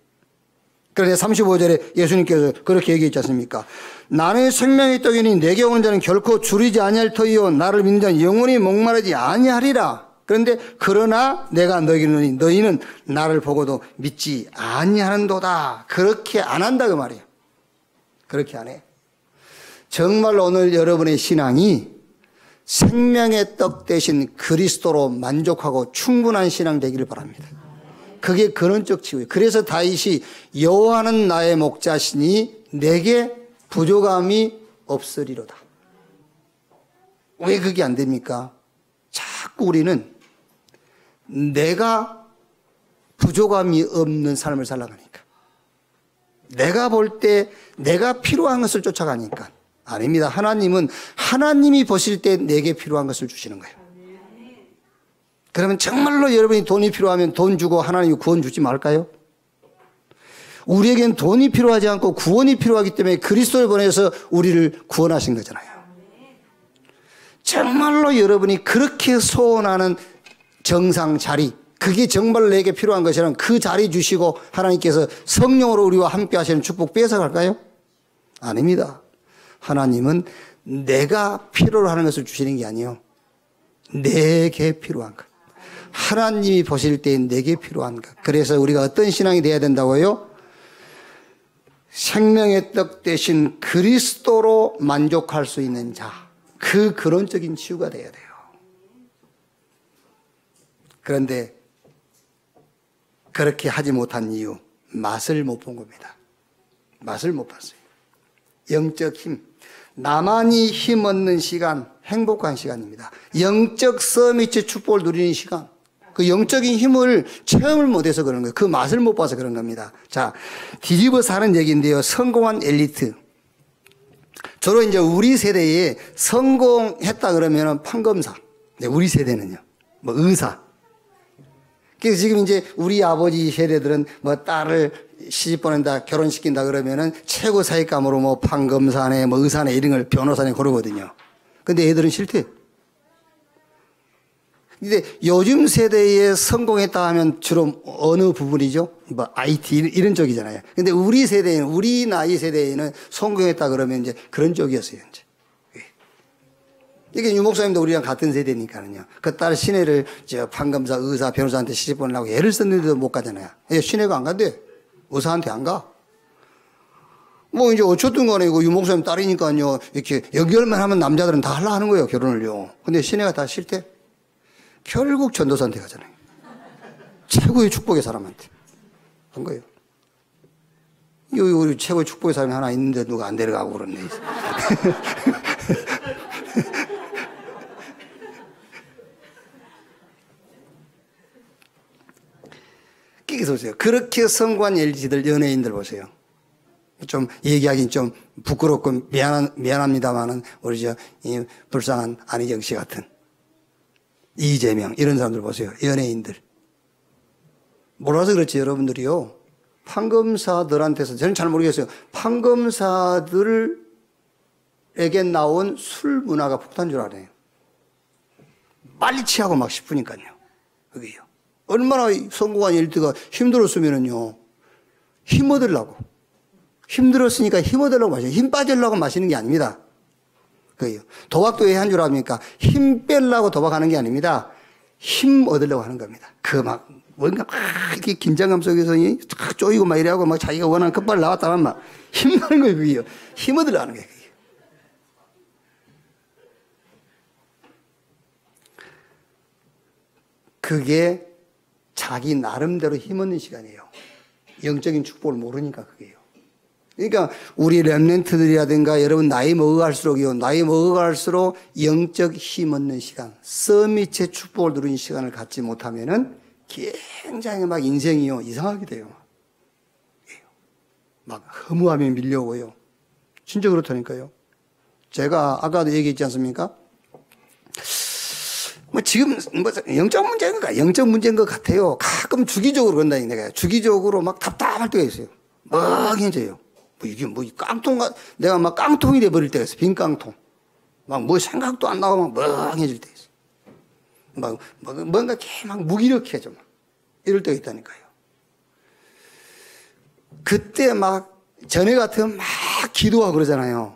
그런데 35절에 예수님께서 그렇게 얘기했지 않습니까? 나는 생명의 떡이니 내게 오는 자는 결코 줄이지 아니할 터이요 나를 믿는 자는 영원히 목마르지 아니하리라. 그런데 그러나 내가 너희에게 이르노니 너희는 나를 보고도 믿지 아니하는도다. 그렇게 안 한다 그 말이에요. 그렇게 안 해. 정말 오늘 여러분의 신앙이 생명의 떡 대신 그리스도로 만족하고 충분한 신앙 되기를 바랍니다. 그게 근원적 치유예요. 그래서 다윗이 여호와는 나의 목자시니 내게 부족함이 없으리로다. 왜 그게 안 됩니까? 자꾸 우리는 내가 부족함이 없는 삶을 살아가니까, 내가 볼 때 내가 필요한 것을 쫓아가니까. 아닙니다. 하나님은 하나님이 보실 때 내게 필요한 것을 주시는 거예요. 그러면 정말로 여러분이 돈이 필요하면 돈 주고 하나님이 구원 주지 말까요? 우리에겐 돈이 필요하지 않고 구원이 필요하기 때문에 그리스도를 보내서 우리를 구원하신 거잖아요. 정말로 여러분이 그렇게 소원하는 정상 자리, 그게 정말 내게 필요한 것이라면 그 자리 주시고 하나님께서 성령으로 우리와 함께 하시는 축복 뺏어갈까요? 아닙니다. 하나님은 내가 필요로 하는 것을 주시는 게 아니에요. 내게 필요한 것. 하나님이 보실 때 내게 필요한 것. 그래서 우리가 어떤 신앙이 되어야 된다고요? 생명의 떡 대신 그리스도로 만족할 수 있는 자. 그 근원적인 치유가 되어야 돼요. 그런데 그렇게 하지 못한 이유, 맛을 못 본 겁니다. 맛을 못 봤어요. 영적 힘. 나만이 힘 얻는 시간, 행복한 시간입니다. 영적 서밋의 축복을 누리는 시간. 그 영적인 힘을 체험을 못해서 그런 거예요. 그 맛을 못 봐서 그런 겁니다. 자, 뒤집어서 하는 얘기인데요. 성공한 엘리트. 주로 이제 우리 세대에 성공했다 그러면은 판검사. 우리 세대는요. 뭐 의사. 그래서 지금 이제 우리 아버지 세대들은 뭐 딸을 시집 보낸다, 결혼시킨다 그러면은 최고 사익감으로 뭐 판검사네, 뭐 의사네 이런 걸 변호사네 고르거든요. 근데 애들은 싫대. 근데 요즘 세대에 성공했다 하면 주로 어느 부분이죠? 뭐 IT 이런 쪽이잖아요. 근데 우리 세대에는, 우리 나이 세대에는 성공했다 그러면 이제 그런 쪽이었어요, 이제. 이게 유 목사님도 우리랑 같은 세대니까는요. 그 딸 시내를 저 판검사, 의사, 변호사한테 시집 보내려고 애를 썼는데도 못 가잖아요. 시내가 안 간대. 의사한테 안 가. 뭐 이제 어쨌든 간에 이거 유 목사님 딸이니까요. 이렇게 연결만 하면 남자들은 다 하려 하는 거예요, 결혼을요. 근데 시내가 다 싫대. 결국 전도사한테 가잖아요. 최고의 축복의 사람한테 한 거예요. 여기 우리 최고의 축복의 사람이 하나 있는데 누가 안 데려가고 그러네. 끼기서 보세요. 그렇게 성공한 LG들, 연예인들 보세요. 좀 얘기하긴 좀 부끄럽고 미안합니다만은 우리 이 불쌍한 안희정 씨 같은 이재명 이런 사람들 보세요. 연예인들. 몰라서 그렇지 여러분들이요. 판검사들한테서 저는 잘 모르겠어요. 판검사들에게 나온 술 문화가 폭탄 줄 알아요. 빨리 취하고 막 싶으니까요. 그게요. 얼마나 성공한 일들가 힘들었으면은요. 힘 얻으려고. 힘들었으니까 힘 얻으려고 마셔요. 힘 빠지려고 마시는 게 아닙니다. 그게요. 도박도 왜 한 줄 압니까? 힘 빼려고 도박하는 게 아닙니다. 힘 얻으려고 하는 겁니다. 뭔가 막 이렇게 긴장감 속에서 쫙 쪼이고 막 이래하고 막 자기가 원하는 끝발 나왔다면 막 힘나는 거예요, 그게요. 힘 얻으려고 하는 거예요, 그게. 그게 자기 나름대로 힘 얻는 시간이에요. 영적인 축복을 모르니까 그게요. 그러니까 우리 렘넌트들이라든가 여러분 나이 먹어갈수록요. 나이 먹어갈수록 영적 힘 얻는 시간, 서밋의 축복을 누리는 시간을 갖지 못하면은 굉장히 막 인생이요. 이상하게 돼요. 막 허무함이 밀려오고요. 진짜 그렇다니까요. 제가 아까도 얘기했지 않습니까? 지금 영적 문제인 것 같아요. 가끔 주기적으로 그런다니 내가. 주기적으로 막 답답할 때가 있어요. 멍해져요. 이게 깡통, 내가 막 깡통이 돼버릴 때가 있어요. 빈 깡통. 막 생각도 안 나고 막 멍해질 때 있어요. 뭔가 이렇게 막 무기력해져. 막. 이럴 때가 있다니까요. 그때 막 전에 같으면 막 기도하고 그러잖아요.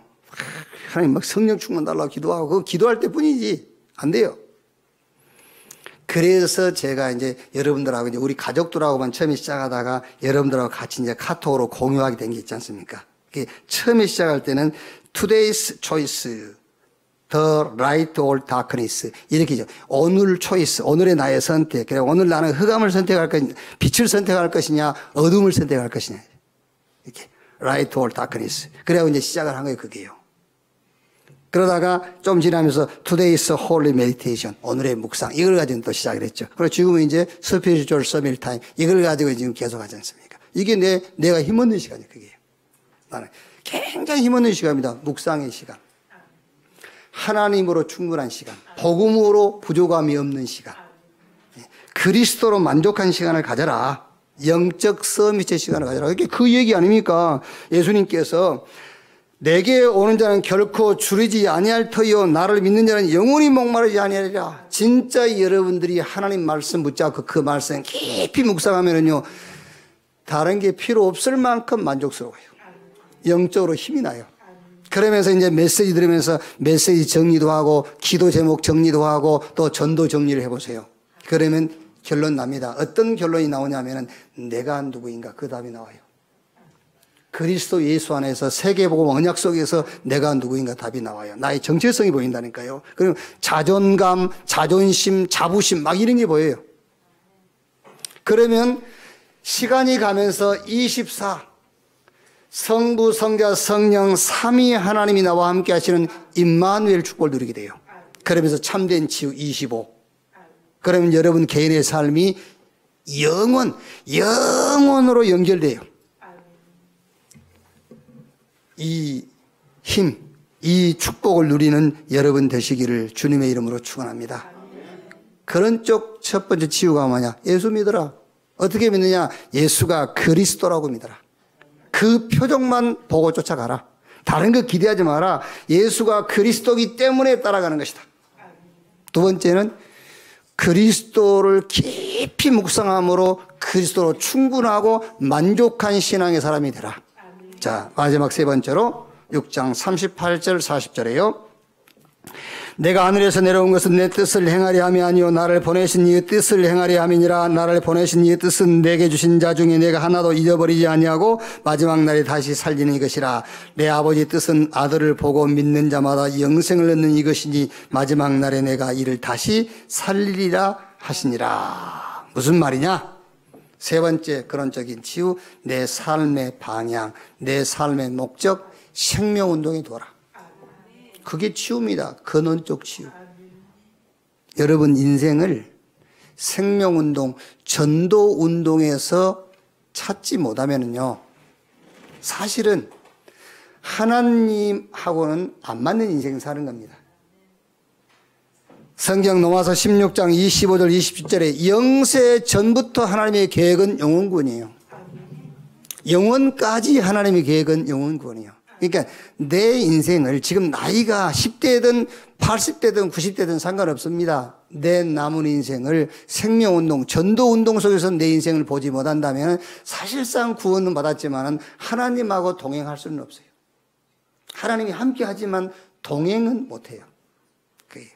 하나님 막 성령 충만 달라고 기도하고 그거 기도할 때 뿐이지. 안 돼요. 그래서 제가 이제 여러분들하고 이제 우리 가족들하고만 처음에 시작하다가 여러분들하고 같이 이제 카톡으로 공유하게 된 게 있지 않습니까? 처음에 시작할 때는 Today's choice, the light or darkness 이렇게죠. 오늘 초이스, 오늘의 나의 선택. 그래 오늘 나는 흑암을 선택할 것이냐, 빛을 선택할 것이냐, 어둠을 선택할 것이냐. 이렇게 light or darkness. 그래고 이제 시작을 한 거예요, 그게요. 그러다가 좀 지나면서 Today's Holy Meditation, 오늘의 묵상, 이걸 가지고 또 시작을 했죠. 그리고 지금은 이제 Spiritual Summit Time, 이걸 가지고 지금 계속 하지 않습니까? 이게 내가 힘없는 시간이에요, 그게. 나는 굉장히 힘없는 시간입니다. 묵상의 시간. 하나님으로 충분한 시간. 복음으로 부족함이 없는 시간. 그리스도로 만족한 시간을 가져라. 영적 서밋의 시간을 가져라. 이게 그 얘기 아닙니까? 예수님께서 내게 오는 자는 결코 줄이지 아니할 터이요 나를 믿는 자는 영원히 목마르지 아니하리라. 진짜 여러분들이 하나님 말씀 붙잡고 그 말씀 깊이 묵상하면은요 다른 게 필요 없을 만큼 만족스러워요. 영적으로 힘이 나요. 그러면서 이제 메시지 들으면서 메시지 정리도 하고 기도 제목 정리도 하고 또 전도 정리를 해보세요. 그러면 결론 납니다. 어떤 결론이 나오냐면은 내가 누구인가 그 답이 나와요. 그리스도 예수 안에서 세계복음 언약 속에서 내가 누구인가 답이 나와요. 나의 정체성이 보인다니까요. 그리고 자존감, 자존심, 자부심 막 이런 게 보여요. 그러면 시간이 가면서 24 성부, 성자, 성령 삼위 하나님이 나와 함께 하시는 임마누엘 축복을 누리게 돼요. 그러면서 참된 치유 25. 그러면 여러분 개인의 삶이 영원으로 연결돼요. 이 힘, 이 축복을 누리는 여러분 되시기를 주님의 이름으로 축원합니다. 그런 쪽 첫 번째 치유가 뭐냐? 예수 믿어라. 어떻게 믿느냐? 예수가 그리스도라고 믿어라. 그 표적만 보고 쫓아가라. 다른 거 기대하지 마라. 예수가 그리스도이기 때문에 따라가는 것이다. 두 번째는 그리스도를 깊이 묵상함으로 그리스도로 충분하고 만족한 신앙의 사람이 되라. 자, 마지막 세 번째로 6장 38절 40절에요. 내가 하늘에서 내려온 것은 내 뜻을 행하려 함이 아니요 나를 보내신 이의 뜻을 행하려 함이니라. 나를 보내신 이의 뜻은 내게 주신 자 중에 내가 하나도 잊어버리지 아니하고 마지막 날에 다시 살리는 이것이라. 내 아버지 뜻은 아들을 보고 믿는 자마다 영생을 얻는 이것이니 마지막 날에 내가 이를 다시 살리리라 하시니라. 무슨 말이냐? 세 번째 근원적인 치유, 내 삶의 방향, 내 삶의 목적, 생명운동에 둬라. 그게 치유입니다. 근원적 치유. 여러분 인생을 생명운동, 전도운동에서 찾지 못하면요, 사실은 하나님하고는 안 맞는 인생 사는 겁니다. 성경 로마서 16장 25절 27절에 영세 전부터 하나님의 계획은 영원구원이에요. 영원까지 하나님의 계획은 영원구원이에요. 그러니까 내 인생을 지금 나이가 10대든 80대든 90대든 상관없습니다. 내 남은 인생을 생명운동, 전도운동 속에서 내 인생을 보지 못한다면 사실상 구원은 받았지만 하나님하고 동행할 수는 없어요. 하나님이 함께 하지만 동행은 못해요. 그래요.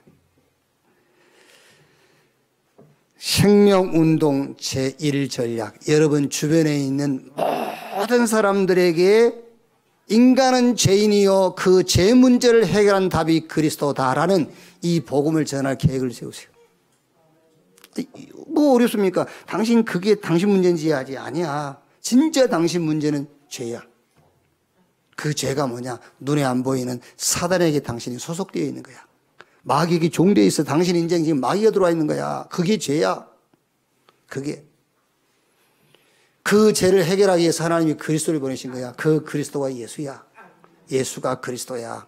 생명운동 제1전략. 여러분 주변에 있는 모든 사람들에게 인간은 죄인이요 그 죄 문제를 해결한 답이 그리스도다라는 이 복음을 전할 계획을 세우세요. 뭐 어렵습니까? 당신 그게 당신 문제인지 하지. 아니야. 진짜 당신 문제는 죄야. 그 죄가 뭐냐? 눈에 안 보이는 사단에게 당신이 소속되어 있는 거야. 마귀에게 종되어 있어. 당신 인생 지금 마귀가 들어와 있는 거야. 그게 죄야. 그게. 그 죄를 해결하기 위해서 하나님이 그리스도를 보내신 거야. 그 그리스도가 예수야. 예수가 그리스도야.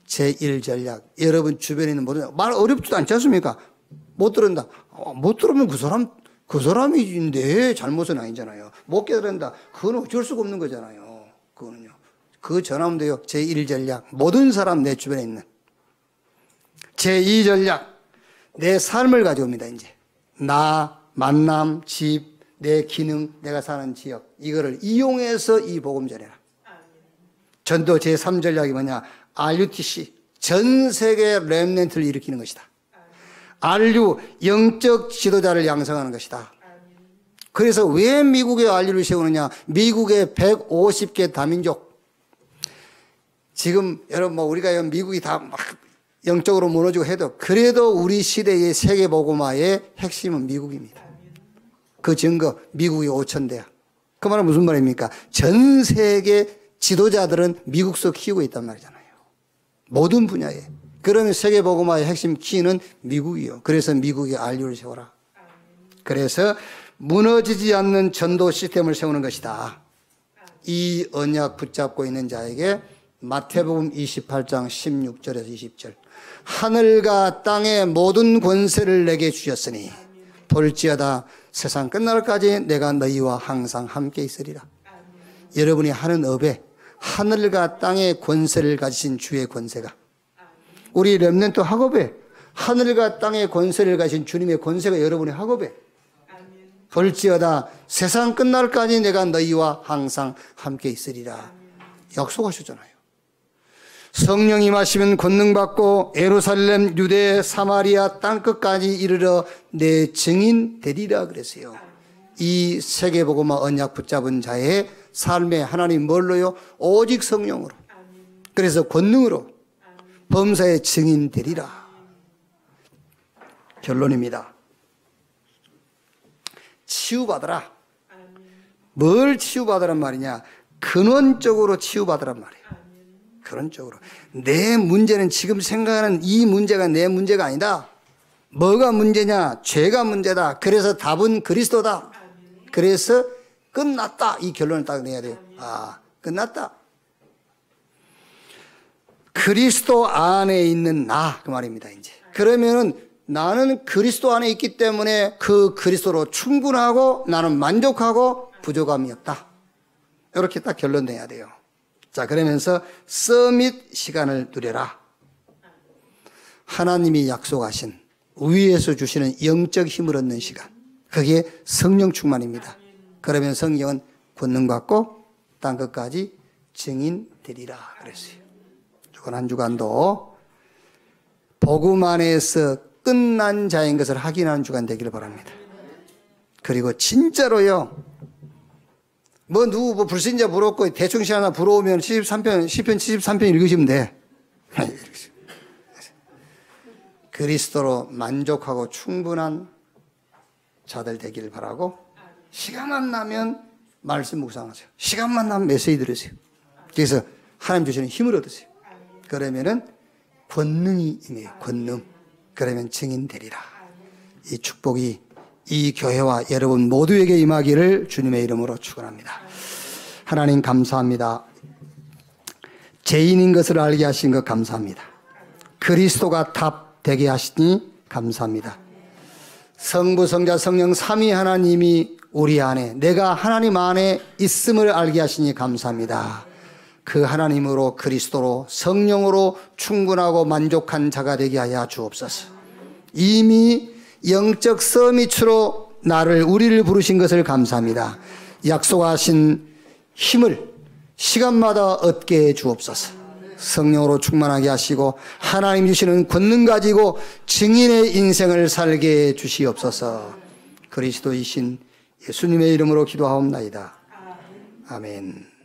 제1전략. 여러분 주변에 있는 모든 말 어렵지도 않지 않습니까? 못 들은다. 못 들으면 그 사람이 내 잘못은 아니잖아요. 못 깨달은다. 그건 어쩔 수가 없는 거잖아요. 그거는요. 그거 전하면 돼요. 제1전략. 모든 사람 내 주변에 있는. 제2전략. 내 삶을 가져옵니다. 이제 나, 만남, 집, 내 기능, 내가 사는 지역, 이거를 이용해서 이 복음 전해라. 전도 제3전략이 뭐냐? RUTC, 전 세계 렘넌트를 일으키는 것이다. RU, 영적 지도자를 양성하는 것이다. 그래서 왜 미국에 RU를 세우느냐? 미국의 150개 다민족. 지금 여러분 뭐 우리가 미국이 다 막 영적으로 무너지고 해도 그래도 우리 시대의 세계복음화의 핵심은 미국입니다. 그 증거 미국이 5,000대야. 그 말은 무슨 말입니까? 전 세계 지도자들은 미국서 키우고 있단 말이잖아요. 모든 분야에. 그러면 세계복음화의 핵심 키는 미국이요. 그래서 미국이 RU를 세워라. 그래서 무너지지 않는 전도 시스템을 세우는 것이다. 이 언약 붙잡고 있는 자에게 마태복음 28장 16절에서 20절. 하늘과 땅의 모든 권세를 내게 주셨으니 볼지어다 세상 끝날까지 내가 너희와 항상 함께 있으리라. 여러분이 하는 업에 하늘과 땅의 권세를 가지신 주의 권세가, 우리 렘넌트 학업에 하늘과 땅의 권세를 가진 주님의 권세가 여러분의 학업에, 볼지어다 세상 끝날까지 내가 너희와 항상 함께 있으리라. 약속하셨잖아요. 성령 임하시면 권능받고 예루살렘, 유대, 사마리아 땅끝까지 이르러 내 증인 되리라 그랬어요. 이 세계복음화 언약 붙잡은 자의 삶에 하나님 뭘로요? 오직 성령으로. 그래서 권능으로 범사의 증인 되리라. 결론입니다. 치유받아라. 뭘 치유받으란 말이냐? 근원적으로 치유받으란 말이에요. 근원적으로. 내 문제는 지금 생각하는 이 문제가 내 문제가 아니다. 뭐가 문제냐? 죄가 문제다. 그래서 답은 그리스도다. 그래서 끝났다. 이 결론을 딱 내야 돼요. 아, 끝났다. 그리스도 안에 있는 나, 그 말입니다, 이제. 그러면은 나는 그리스도 안에 있기 때문에 그 그리스도로 충분하고 나는 만족하고 부족함이 없다. 이렇게 딱 결론 내야 돼요. 자, 그러면서 서밋 시간을 누려라. 하나님이 약속하신 위에서 주시는 영적 힘을 얻는 시간. 그게 성령 충만입니다. 그러면 성령은 권능받고 땅끝까지 증인 되리라 그랬어요. 이번 한 주간도 복음 안에서 끝난 자인 것을 확인하는 주간 되기를 바랍니다. 그리고 진짜로요, 누구 불신자 부럽고 대충 시 하나 부러우면 73편, 10편 73편 읽으시면 돼. 그리스도로 만족하고 충분한 자들 되기를 바라고 시간만 나면 말씀 묵상하세요. 시간만 나면 메시지 들으세요. 그래서 하나님 주시는 힘을 얻으세요. 그러면은 권능이 임해요. 권능. 그러면 증인 되리라. 이 축복이 이 교회와 여러분 모두에게 임하기를 주님의 이름으로 축원합니다. 하나님 감사합니다. 죄인인 것을 알게 하신 것 감사합니다. 그리스도가 답 되게 하시니 감사합니다. 성부, 성자, 성령 삼위 하나님이 우리 안에, 내가 하나님 안에 있음을 알게 하시니 감사합니다. 그 하나님으로, 그리스도로, 성령으로 충분하고 만족한 자가 되게 하여 주옵소서. 이미 영적 서밋으로 우리를 부르신 것을 감사합니다. 약속하신 힘을 시간마다 얻게 해 주옵소서. 성령으로 충만하게 하시고 하나님 주시는 권능 가지고 증인의 인생을 살게 해 주시옵소서. 그리스도이신 예수님의 이름으로 기도하옵나이다. 아멘.